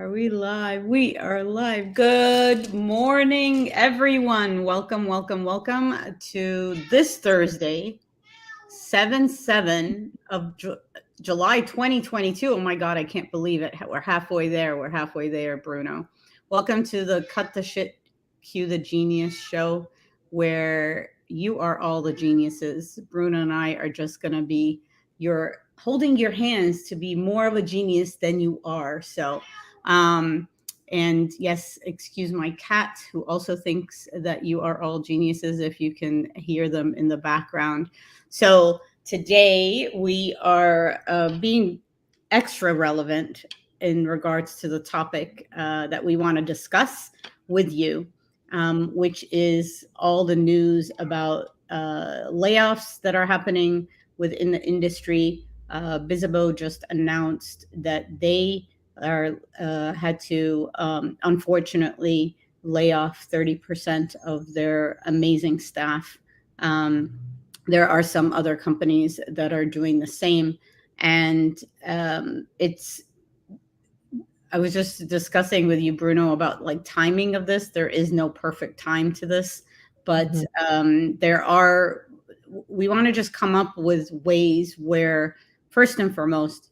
Are we live? We are live. Good morning, everyone. Welcome to this Thursday, 7 of July 2022. Oh my God, I can't believe it. We're halfway there. We're halfway there, Bruno. Welcome to the Cut the Shit, Cue the Genius show, where you are all the geniuses. Bruno and I are just going to be your holding your hands to be more of a genius than you are. Um, and yes, excuse my cat, who also thinks that you are all geniuses if you can hear them in the background. So today we are being extra relevant in regards to the topic that we want to discuss with you, which is all the news about layoffs that are happening within the industry. Bizzabo just announced that they are had to unfortunately lay off 30% of their amazing staff. There are some other companies that are doing the same, and it's I was just discussing with you, Bruno, about like timing of this. There is no perfect time to this, but there are. We want to just come up with ways where, first and foremost,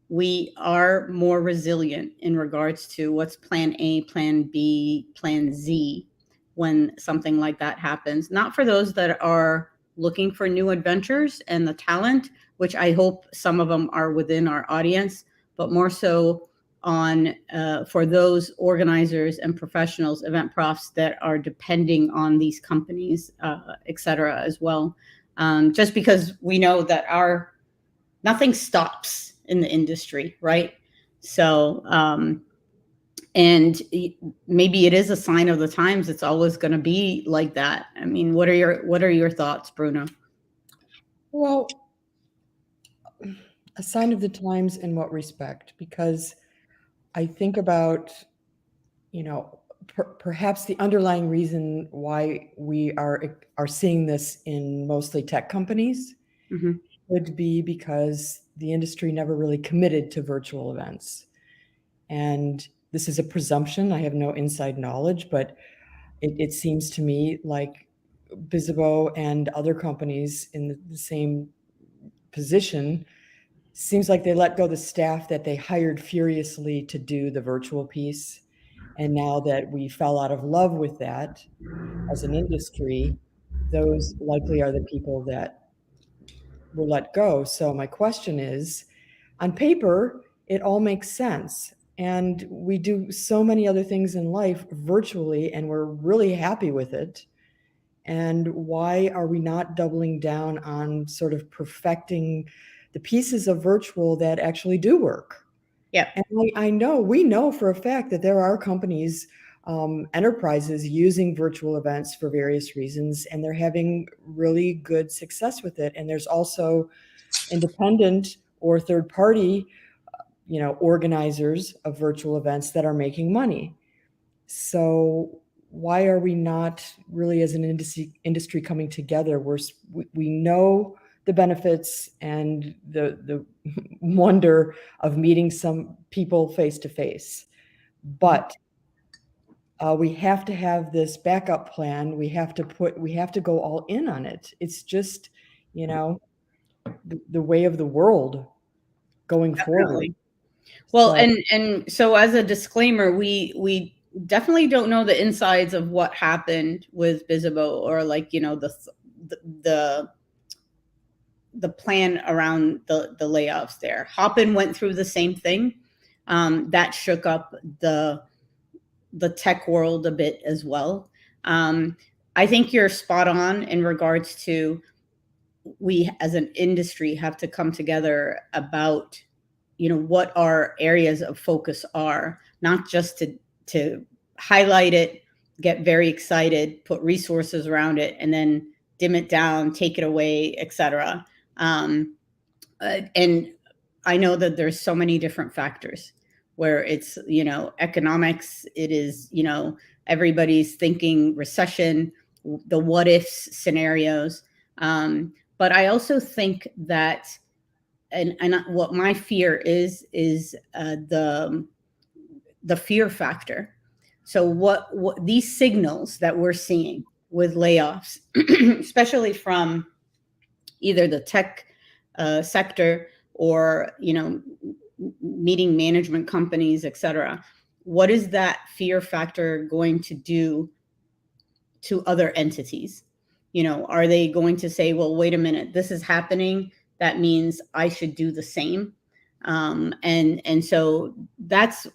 we are more resilient in regards to what's plan A, plan B, plan Z when something like that happens. Not for those that are looking for new adventures and the talent, which I hope some of them are within our audience, but more so on for those organizers and professionals, event profs that are depending on these companies, et cetera, as well. Just because we know that our nothing stops in the industry, right? So, and maybe it is a sign of the times. It's always going to be like that. I mean, what are your thoughts, Bruno? Well, a sign of the times in what respect? Because I think about, perhaps the underlying reason why we are seeing this in mostly tech companies Mm-hmm. would be because the industry never really committed to virtual events. And this is a presumption. I have no inside knowledge, but it seems to me like Bizzabo and other companies in the same position seems like they let go the staff that they hired furiously to do the virtual piece. And now that we fell out of love with that as an industry, those likely are the people that were let go. So my question is, on paper, it all makes sense. And we do so many other things in life virtually, and we're really happy with it. And why are we not doubling down on sort of perfecting the pieces of virtual that actually do work? Yeah. And we know for a fact that there are companies, enterprises using virtual events for various reasons, and they're having really good success with it. And there's also independent or third party, organizers of virtual events that are making money. So why are we not really as an industry coming together? We know the benefits and the wonder of meeting some people face to face, but we have to have this backup plan. We have to go all in on it. It's just, you know, the way of the world going forward. Definitely. Well, So and so as a disclaimer, we definitely don't know the insides of what happened with Bizzabo, or like the the plan around the layoffs there. Hopin went through the same thing. That shook up the tech world a bit as well. Um, I think you're spot on in regards to we as an industry have to come together about what our areas of focus are, not just to highlight it, get very excited, put resources around it, and then dim it down, take it away, etc. And I know that there's so many different factors where it's economics, it is everybody's thinking recession, the what ifs scenarios. But I also think that, and what my fear is the the fear factor. So what these signals that we're seeing with layoffs, especially from either the tech sector or meeting management companies, etc. What is that fear factor going to do to other entities? Are they going to say, well, wait a minute, this is happening, that means I should do the same? And so that's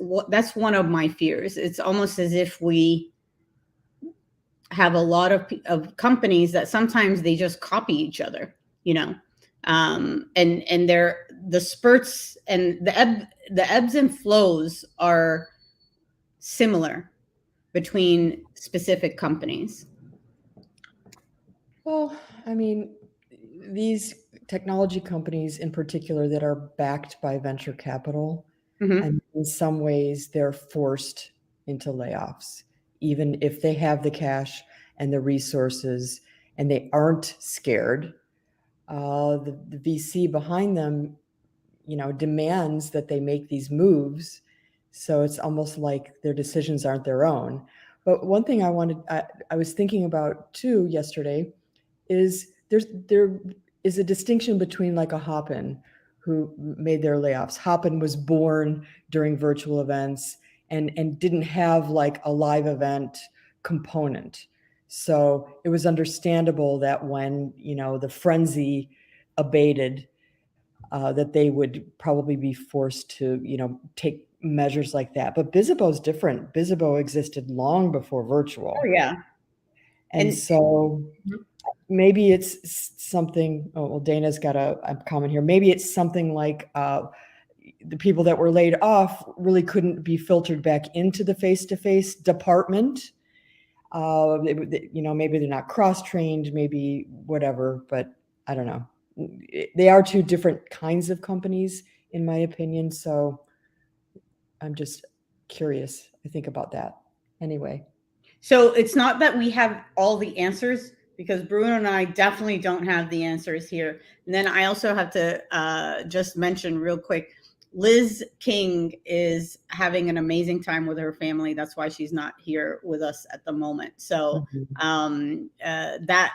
one of my fears. It's almost as if we have a lot of companies that sometimes they just copy each other, and they're the spurts and the ebbs and flows are similar between specific companies. Well, I mean, these technology companies in particular that are backed by venture capital, Mm-hmm. and in some ways they're forced into layoffs, even if they have the cash and the resources and they aren't scared. The VC behind them, demands that they make these moves. So it's almost like their decisions aren't their own. But one thing I was thinking about too yesterday is there is a distinction between like a Hopin who made their layoffs. Hopin was born during virtual events and didn't have like a live event component. So it was understandable that when, the frenzy abated, that they would probably be forced to, take measures like that. But Bizibo is different. Bizibo existed long before Oh virtual. yeah. And And so maybe it's something. Oh, well, Dana's got a comment here. Maybe it's something like the people that were laid off really couldn't be filtered back into the face-to-face department. Maybe they're not cross-trained, maybe whatever, but I don't know. They are two different kinds of companies, in my opinion. So I'm just curious. I think about that. Anyway. so it's not that we have all the answers, because Bruno and I definitely don't have the answers here. And then I also have to just mention real quick, Liz King is having an amazing time with her family. That's why she's not here with us at the moment. So that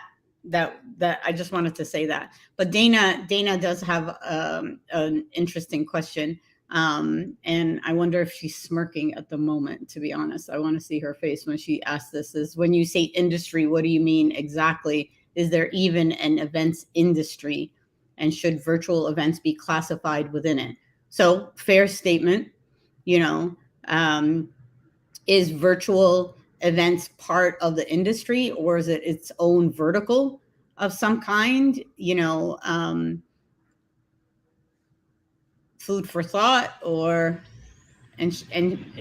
I just wanted to say that. But Dana does have an interesting question. And I wonder if she's smirking at the moment, to be honest. I want to see her face when she asks this. Is when you say industry, what do you mean exactly? Is there even an events industry? And should virtual events be classified within it? So, fair statement, you know, is virtual events part of the industry, or is it its own vertical of some kind? Food for thought. And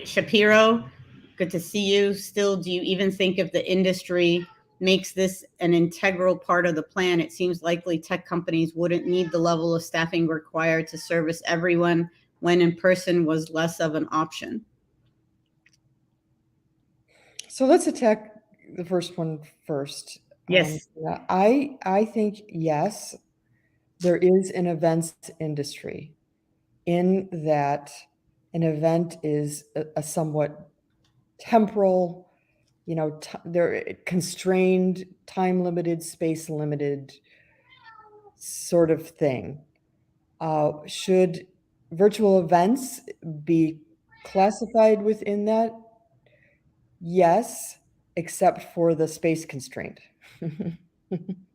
Shapiro, good to see you. Still, do you even think if the industry makes this an integral part of the plan, it seems likely tech companies wouldn't need the level of staffing required to service everyone when in person was less of an option? So let's attack the first one first. Yes. I think yes, there is an events industry, in that an event is a somewhat temporal, they're constrained, time limited, space limited sort of thing. Should virtual events be classified within that? Yes, except for the space constraint.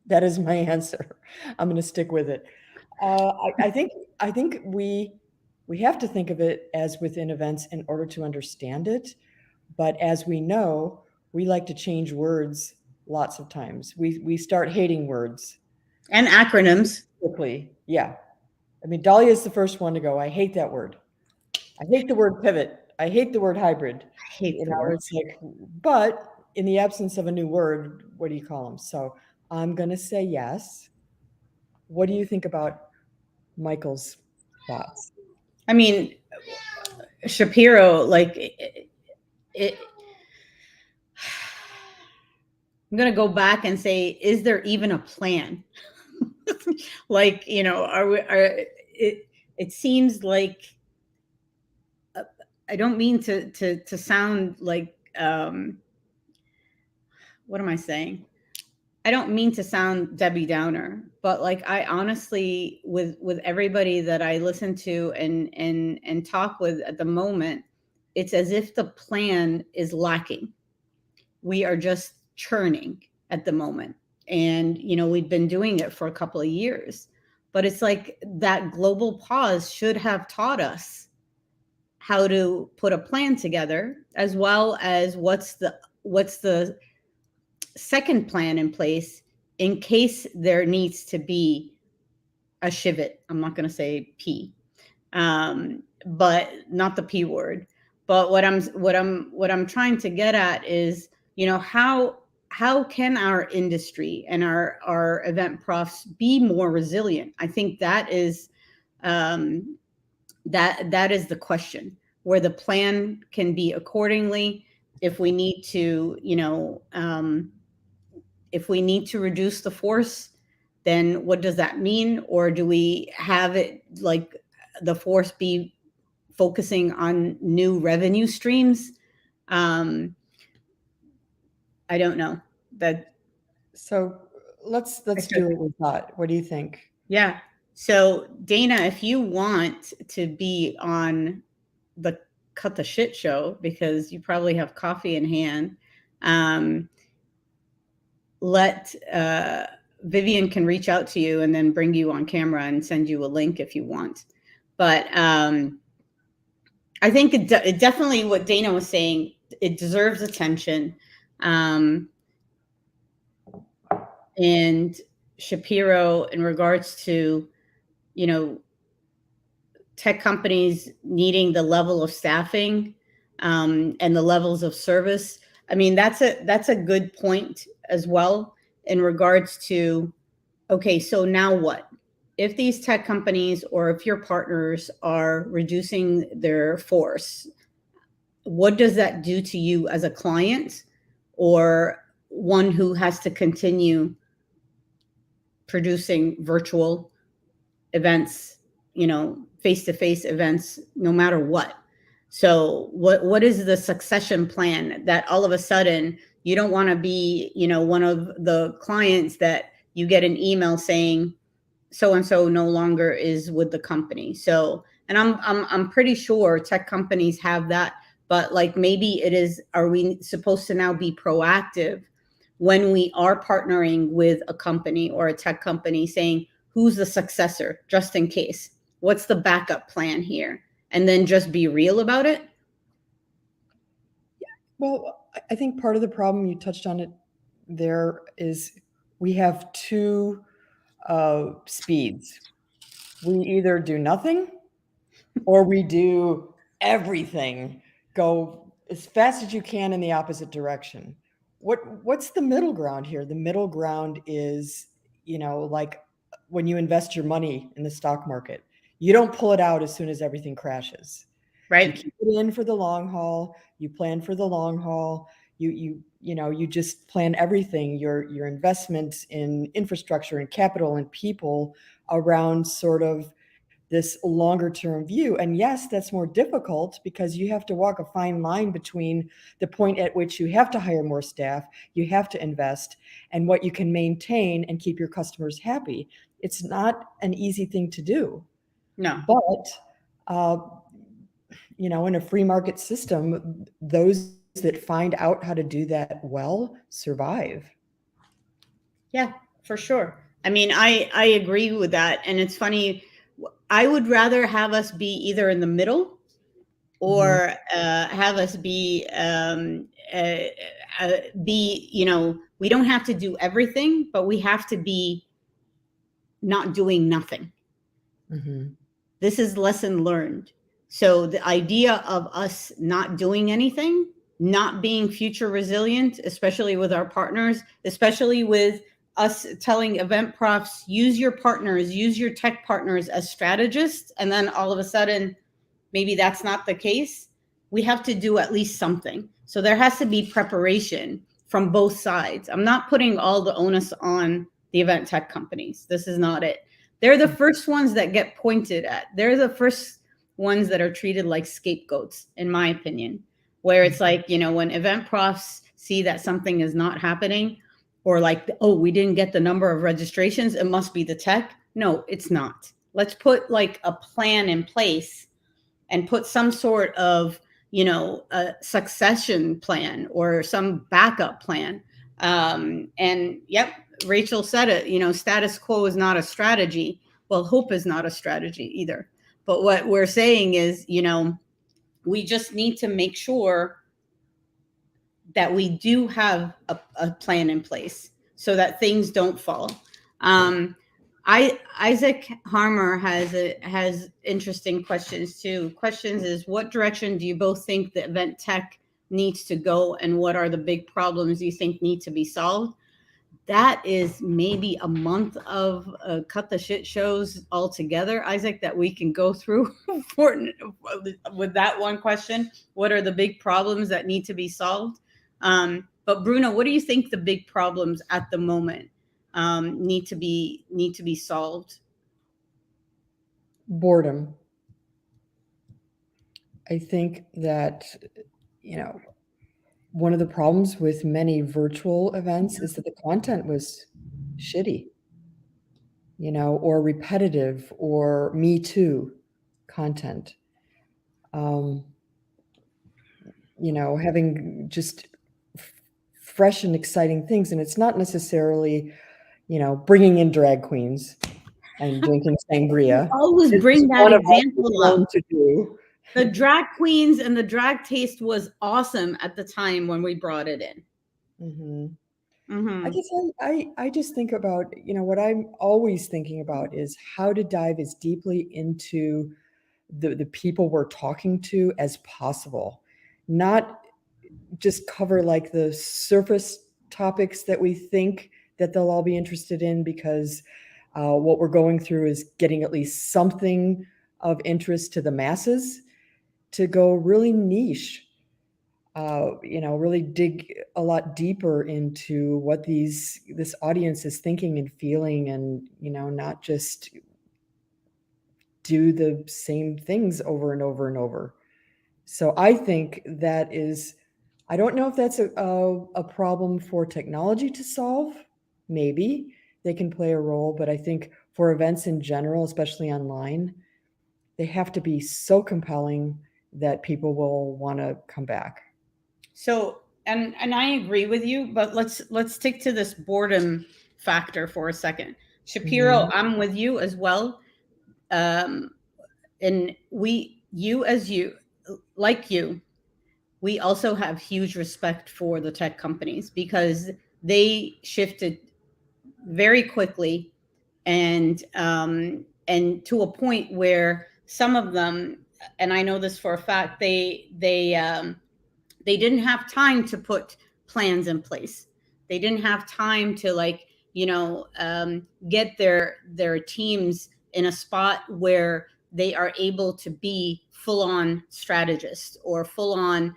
That is my answer. I'm going to stick with it. I think we have to think of it as within events in order to understand it. But as we know, we like to change words lots of times. We start hating words And acronyms. quickly. Yeah. I mean, Dahlia is the first one to go, I hate that word. I hate the word pivot. I hate the word hybrid. I hate the word. It's like, but in the absence of a new word, what do you call them? So I'm going to say yes. What do you think about Michael's thoughts? I mean, Shapiro, like I'm going to go back and say, is there even a plan? Like, are it seems like I don't mean to sound like what am I saying? I don't mean to sound Debbie Downer, but like I honestly, with everybody that I listen to and talk with at the moment, it's as if the plan is lacking. We are just churning at the moment, and we've been doing it for a couple of years, but it's like that global pause should have taught us how to put a plan together, as well as what's the second plan in place in case there needs to be a shivot. I'm not going to say P, but not the P word. But what I'm trying to get at is, how can our industry and our event profs be more resilient? I think um, that is the question, where the plan can be accordingly. If we need to, if we need to reduce the force, then what does that mean? Or do we have it like the force be focusing on new revenue streams? I don't know. That So let's I do should. what we thought. What do you think? Yeah. So Dana, if you want to be on the Cut the Shit show, because you probably have coffee in hand, um, let Vivian can reach out to you and then bring you on camera and send you a link if you want. But I think it definitely, what Dana was saying, it deserves attention. Um, and Shapiro, in regards to, you know, tech companies needing the level of staffing, and the levels of service. I mean, that's a good point as well, in regards to, okay, so now what? If these tech companies, or if your partners are reducing their force, what does that do to you as a client, or one who has to continue producing virtual events, face-to-face events, no matter what? So what is the succession plan, that all of a sudden you don't want to be, one of the clients that you get an email saying so and so no longer is with the company. So, and I'm pretty sure tech companies have that, but like, maybe it is, are we supposed to now be proactive when we are partnering with a company or a tech company, saying who's the successor, just in case? What's the backup plan here? And then just be real about it. Well, I think part of the problem, you touched on it there, is we have two speeds. We either do nothing or we do everything. Go as fast as you can in the opposite direction. What's the middle ground here? The middle ground is, like when you invest your money in the stock market, you don't pull it out as soon as everything crashes. You Right. keep it in for the long haul. You plan for the long haul. You just plan everything, your investments in infrastructure and capital and people, around sort of this longer term view. And yes, that's more difficult because you have to walk a fine line between the point at which you have to hire more staff, you have to invest, and what you can maintain and keep your customers happy. It's not an easy thing to do. No. But uh, in a free market system, those that find out how to do that well survive. Yeah, for sure. I mean, I agree with that, and it's funny. I would rather have us be either in the middle, Mhm. or have us be, we don't have to do everything, but we have to be not doing nothing. Mhm. This is lesson learned. So the idea of us not doing anything, not being future resilient, especially with our partners, especially with us telling event profs, use your partners, use your tech partners as strategists, and then all of a sudden, maybe that's not the case. We have to do at least something. So there has to be preparation from both sides. I'm not putting all the onus on the event tech companies. This is not it. They're the first ones that get pointed at. They're the first ones that are treated like scapegoats, in my opinion, where it's like, when event profs see that something is not happening, or like, oh, we didn't get the number of registrations, it must be the tech. No, it's not. Let's put like a plan in place and put some sort of, a succession plan or some backup plan. And yep, Rachel said it, status quo is not a strategy. Well, hope is not a strategy either. But what we're saying is, we just need to make sure that we do have a plan in place so that things don't fall. Isaac Harmer has interesting questions too. Questions is, what direction do you both think the event tech needs to go, and what are the big problems you think need to be solved? That is maybe a month of cut the shit shows altogether, Isaac, that we can go through with that one question. What are the big problems that need to be solved? But Bruno, what do you think the big problems at the moment need to be solved? Boredom. I think that, one of the problems with many virtual events is that the content was shitty, or repetitive, or Me Too content. Having just fresh and exciting things. And it's not necessarily, bringing in drag queens and drinking sangria. Always bring that example up. To do. The drag queens and the drag taste was awesome at the time when we brought it in. Mm-hmm. Mm-hmm. I guess I just think about, what I'm always thinking about is how to dive as deeply into the people we're talking to as possible. Not just cover like the surface topics that we think that they'll all be interested in, because what we're going through is getting at least something of interest to the masses, to go really niche, really dig a lot deeper into what this audience is thinking and feeling, and, not just do the same things over and over and over. So I think that is, I don't know if that's a problem for technology to solve. Maybe they can play a role, but I think for events in general, especially online, they have to be so compelling that people will want to come back. So, and I agree with you, but let's stick to this boredom factor for a second. Shapiro, mm-hmm. I'm with you as well. And we also have huge respect for the tech companies, because they shifted very quickly, and to a point where some of them, and I know this for a fact, they didn't have time to put plans in place. They didn't have time to get their teams in a spot where they are able to be full-on strategists, or full-on,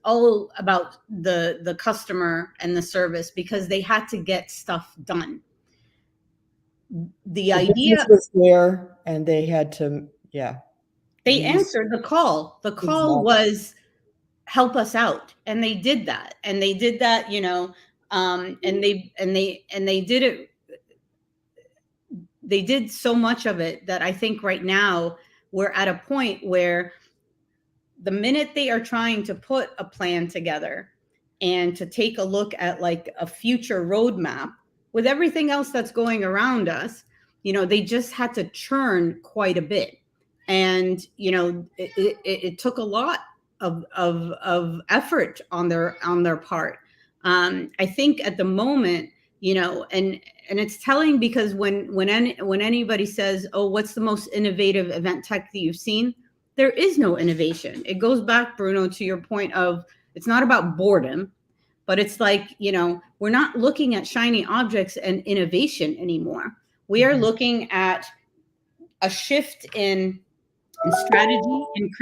all about the customer and the service, because they had to get stuff done. The idea was there, and they had to, they answered the call. The call was, help us out, and they did that, and they did it. They did so much of it that I think right now we're at a point where the minute they are trying to put a plan together and to take a look at like a future roadmap with everything else that's going around us, they just had to churn quite a bit. And, it took a lot of effort on their part. I think at the moment, and it's telling, because when anybody says, oh, what's the most innovative event tech that you've seen? There is no innovation. It goes back, Bruno, to your point of, it's not about boredom, but it's like, we're not looking at shiny objects and innovation anymore. We are looking at a shift in strategy and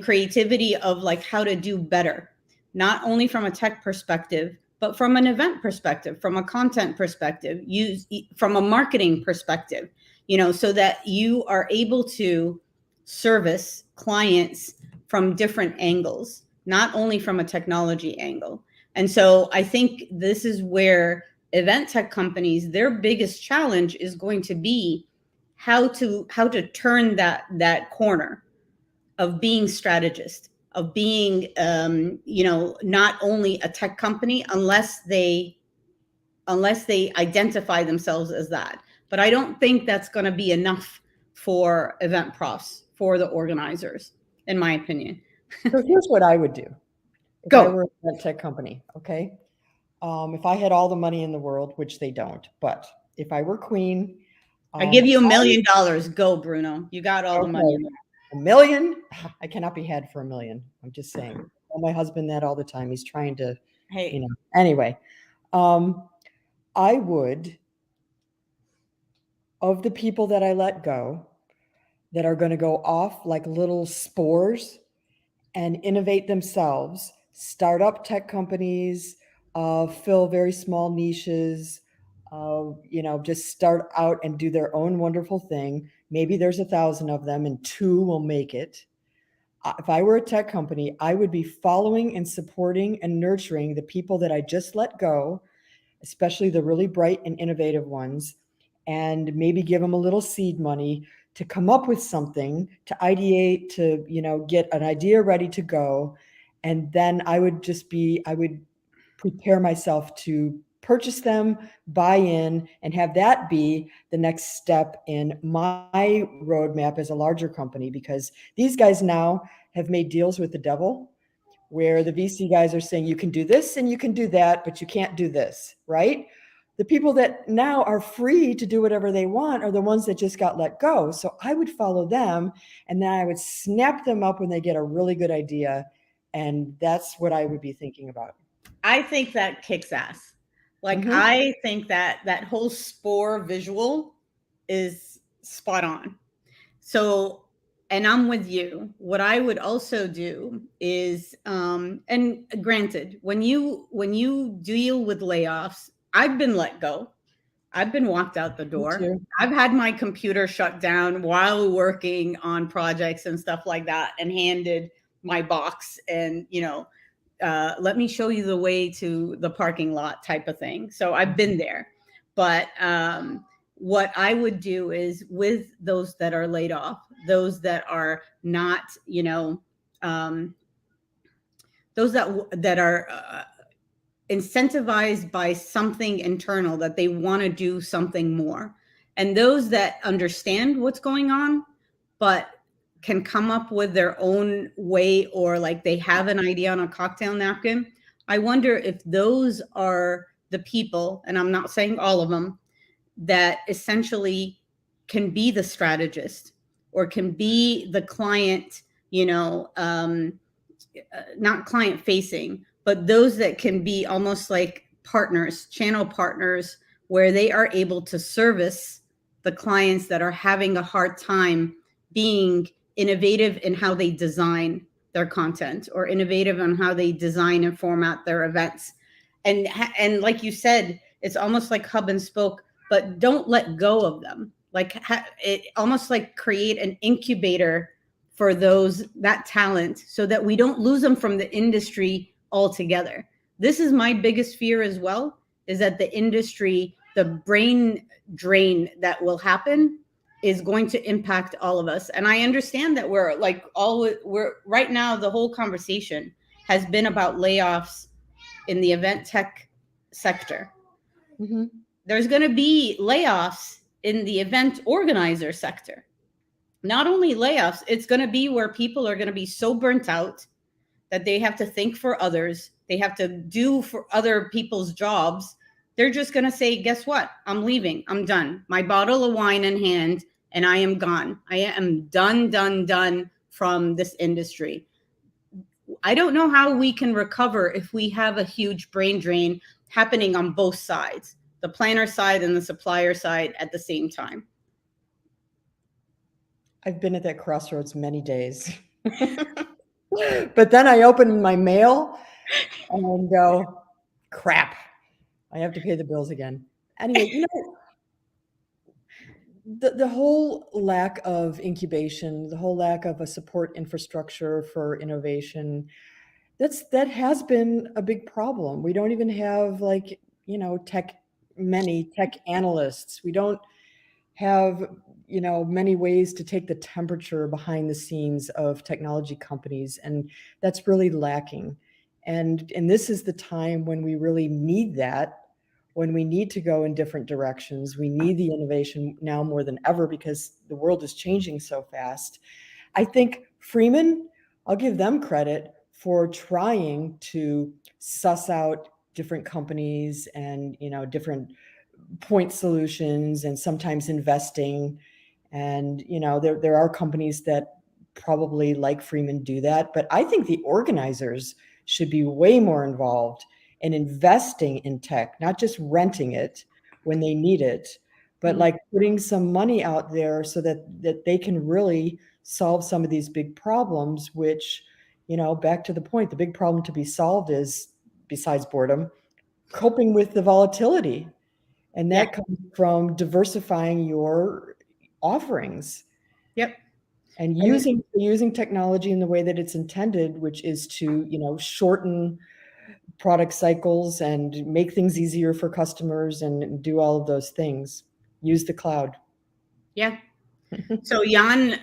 creativity of like how to do better, not only from a tech perspective, but from an event perspective, from a content perspective, from a marketing perspective. so that you are able to service clients from different angles, not only from a technology angle. And so I think this is where event tech companies, their biggest challenge is going to be how to turn that corner of being strategist, of being not only a tech company unless they identify themselves as that. But I don't think that's going to be enough for event profs, for the organizers, in my opinion. So here's what I would do if I Go. were a tech company, okay? If I had all the money in the world, which they don't, but if I were queen, I give you $1 I million. Go, Bruno. You got all the money okay, in the $1 million? I cannot be had for $1 million. I'm just saying. I tell my husband that all the time. He's trying to, Hey, anyway. I would, of the people that I let go, that are going to go off like little spores and innovate themselves, start up tech companies, fill very small niches, just start out and do their own wonderful thing. Maybe there's 1,000 of them and 2 will make it. If I were a tech company, I would be following and supporting and nurturing the people that I just let go, especially the really bright and innovative ones, and maybe give them a little seed money to come up with something, to ideate, to, get an idea ready to go. And then I would prepare myself to purchase them, buy in, and have that be the next step in my roadmap as a larger company, because these guys now have made deals with the devil where the VC guys are saying you can do this and you can do that, but you can't do this, right? The people that now are free to do whatever they want are the ones that just got let go. So I would follow them, and then I would snap them up when they get a really good idea. And that's what I would be thinking about. I think that kicks ass. Like, Mm-hmm. I think that whole spore visual is spot on. So, and I'm with you. What I would also do is, and granted, when you deal with layoffs, I've been let go. I've been walked out the Me door. too. I've had my computer shut down while working on projects and stuff like that, and handed my box and let me show you the way to the parking lot type of thing. So I've been there. But what I would do is, with those that are laid off, those that are not, um, those that are incentivized by something internal, that they want to do something more, and those that understand what's going on, but can come up with their own way, or like they have an idea on a cocktail napkin. I wonder if those are the people, and I'm not saying all of them, that essentially can be the strategist, or can be the client, not client facing, but those that can be almost like partners, channel partners, where they are able to service the clients that are having a hard time being innovative in how they design their content, or innovative on how they design and format their events. And like you said, it's almost like hub and spoke, but don't let go of them. Like, it almost like create an incubator for that talent, so that we don't lose them from the industry altogether. This is my biggest fear as well, is that the industry, the brain drain that will happen, is going to impact all of us. And I understand that we're right now, the whole conversation has been about layoffs in the event tech sector. Mm-hmm. There's going to be layoffs in the event organizer sector. Not only layoffs, it's going to be where people are going to be so burnt out that they have to think for others. They have to do for other people's jobs. They're just going to say, guess what? I'm leaving. I'm done. My bottle of wine in hand, and I am gone. I am done, done, done from this industry. I don't know how we can recover if we have a huge brain drain happening on both sides, the planner side and the supplier side at the same time. I've been at that crossroads many days. But then I open my mail and go, crap, I have to pay the bills again. Anyway, the whole lack of incubation, the whole lack of a support infrastructure for innovation, that has been a big problem. We don't even have, like, many tech analysts. We don't have, many ways to take the temperature behind the scenes of technology companies, and that's really lacking. And this is the time when we really need that, when we need to go in different directions. We need the innovation now more than ever because the world is changing so fast. I think Freeman, I'll give them credit for trying to suss out different companies and, different point solutions, and sometimes investing. And, there are companies that probably, like Freeman, do that. But I think the organizers should be way more involved in investing in tech, not just renting it when they need it, but Mhm. like putting some money out there so that they can really solve some of these big problems, which, back to the point, the big problem to be solved is, besides boredom, coping with the volatility. And Yeah. that comes from diversifying your offerings Yep. and And using technology in the way that it's intended, which is to, shorten product cycles and make things easier for customers and do all of those things. Use the cloud. yeah. So Jan,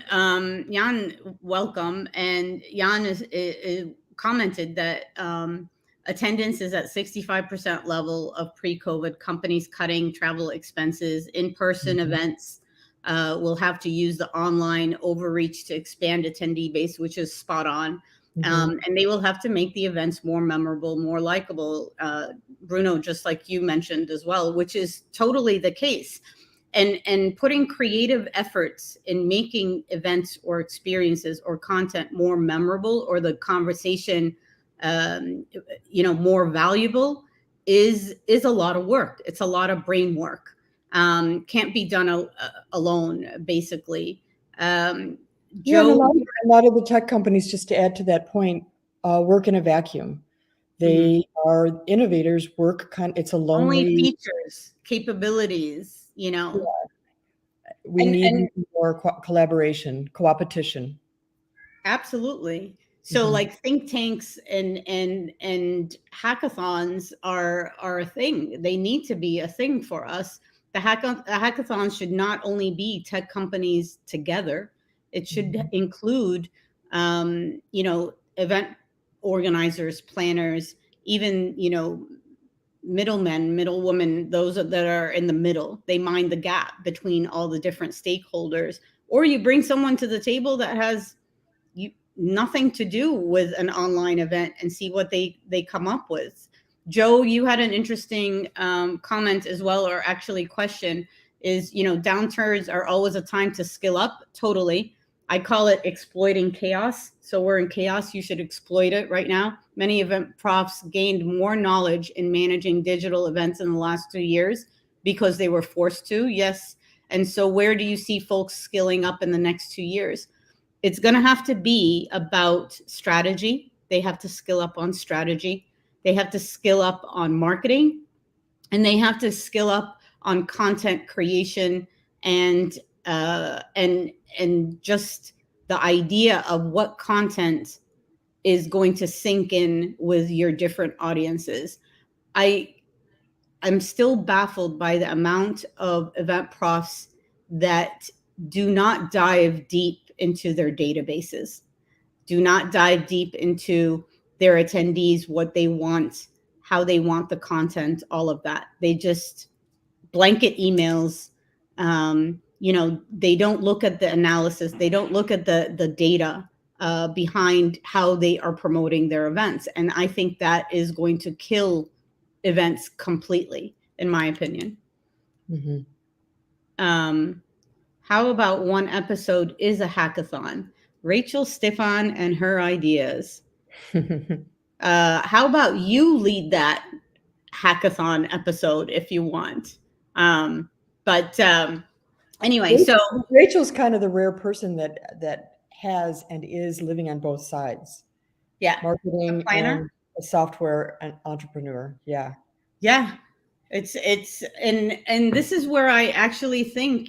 welcome. And Jan is commented that attendance is at 65% level of pre-COVID. Companies cutting travel expenses, in-person Mhm. events will have to use the online overreach to expand attendee base, which is spot on. Mhm. And they will have to make the events more memorable, more likable. Bruno, just like you mentioned as well, which is totally the case. And putting creative efforts in making events or experiences or content more memorable, or the conversation um, more valuable, is a lot of work. It's a lot of brain work. Can't be done alone, basically. um, Yeah, and Joe. a lot of the tech companies, just to add to that point, work in a vacuum. Mhm. They are innovators, it's a Only lonely. features, capabilities. We And need more collaboration, co-opetition. absolutely. So Mhm. like think tanks and hackathons are a thing. They need to be a thing for us. The hackathon should not only be tech companies together. It should Mhm. include event organizers, planners, even middlemen, middlewomen, those that are in the middle. They mind the gap between all the different stakeholders. Or you bring someone to the table that has nothing to do with an online event and see what they come up with. Joe, you had an interesting comment as well, or actually question. Is downturns are always a time to skill up. Totally. I call it exploiting chaos. So we're in chaos, you should exploit it right now. Many event profs gained more knowledge in managing digital events in the last 2 years because they were forced to. Yes. And so where do you see folks skilling up in the next 2 years? It's going to have to be about strategy. They have to skill up on strategy. They have to skill up on marketing, and they have to skill up on content creation and and just the idea of what content is going to sink in with your different audiences. I I'm still baffled by the amount of event profs that do not dive deep into their databases, do not dive deep into their attendees, what they want, how they want the content, all of that. They just blanket emails. They don't look at the analysis. They don't look at the data behind how they are promoting their events. And I think that is going to kill events completely, in my opinion. Mhm. Um, how about one episode is a hackathon? Rachel Stefan and her ideas. How about you lead that hackathon episode if you want? But anyway, so Rachel's kind of the rare person that has and is living on both sides, yeah, the marketing planner. and a software entrepreneur. Yeah. Yeah, It's and this is where I actually think,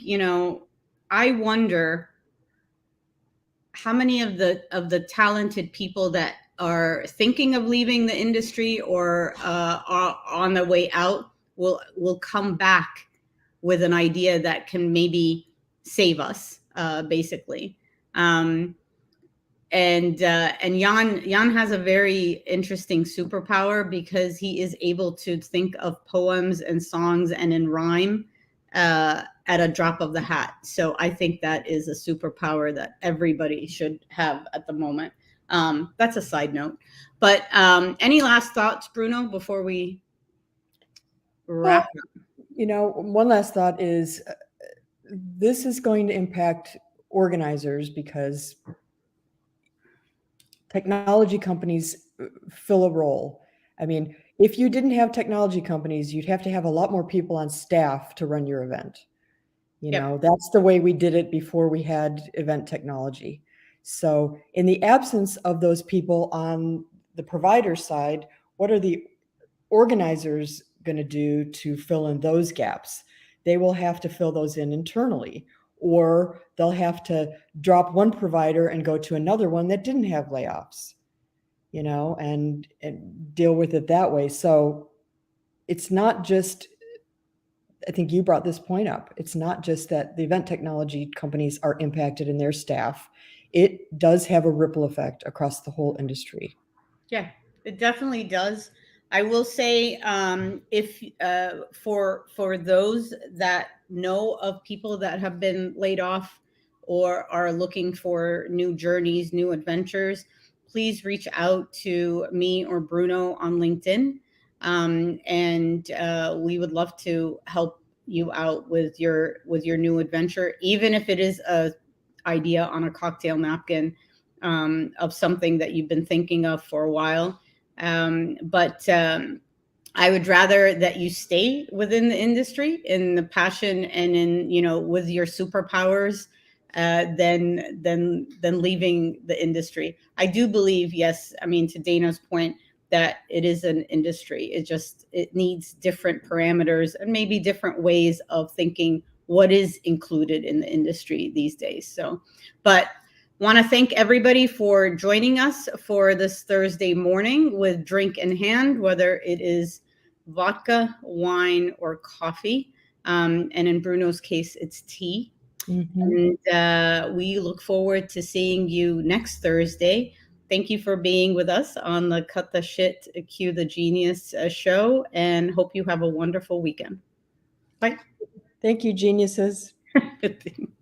I wonder how many of the talented people that are thinking of leaving the industry or are on their way out will come back with an idea that can maybe save us, basically. Um, and Jan has a very interesting superpower because he is able to think of poems and songs and in rhyme, at a drop of the hat. So I think that is a superpower that everybody should have at the moment. That's a side note. But any last thoughts, Bruno, before we wrap Well, up? one last thought is this is going to impact organizers because technology companies fill a role. I mean, if you didn't have technology companies, you'd have to have a lot more people on staff to run your event. Yep. That's the way we did it before we had event technology. So, in the absence of those people on the provider side, what are the organizers going to do to fill in those gaps? They will have to fill those in internally, or they'll have to drop one provider and go to another one that didn't have layoffs, and deal with it that way. So it's not just, I think you brought this point up. It's not just that the event technology companies are impacted in their staff. It does have a ripple effect across the whole industry. Yeah, it definitely does. I will say, if for those that know of people that have been laid off or are looking for new journeys, new adventures, please reach out to me or Bruno on LinkedIn, and we would love to help you out with your new adventure, even if it is a idea on a cocktail napkin, of something that you've been thinking of for a while. But I would rather that you stay within the industry in the passion and in, with your superpowers, than leaving the industry. I do believe, yes, I mean, to Dana's point, that it is an industry. It needs different parameters and maybe different ways of thinking what is included in the industry these days. So, but want to thank everybody for joining us for this Thursday morning with drink in hand, whether it is vodka, wine, or coffee. And in Bruno's case, it's tea. Mm-hmm. And we look forward to seeing you next Thursday. Thank you for being with us on the Cut the Shit, Cue the Genius show, and hope you have a wonderful weekend. Bye. Thank you, geniuses. Good thing.